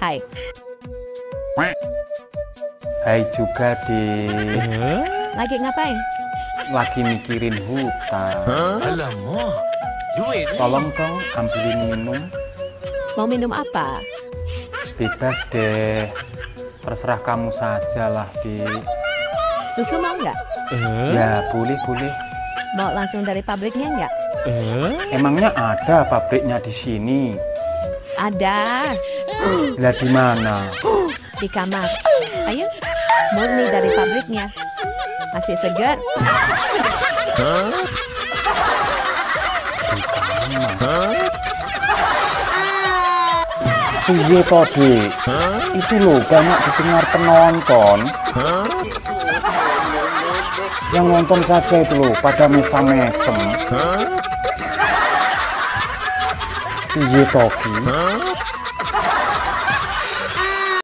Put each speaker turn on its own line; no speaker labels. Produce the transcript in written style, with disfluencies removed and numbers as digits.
Hai.
Hai juga, Dek.
Lagi ngapain?
Lagi mikirin hutang.
Alamak, duit ni.
Tolong dong ambilin minum.
Mau minum apa?
Bebas deh. Terserah kamu saja lah, Dek.
Susu mau nggak?
Ya, boleh.
Mau langsung dari pabriknya nggak?
Emangnya ada pabriknya di sini?
Ada.
Lah di mana?
Di kamar. Ayo, murni dari pabriknya. Masih segar.
Iya toh, Dek. Itu loh banyak didengar penonton. Yang nonton saja itu loh pada mesam-mesem. Iya toh, Ki.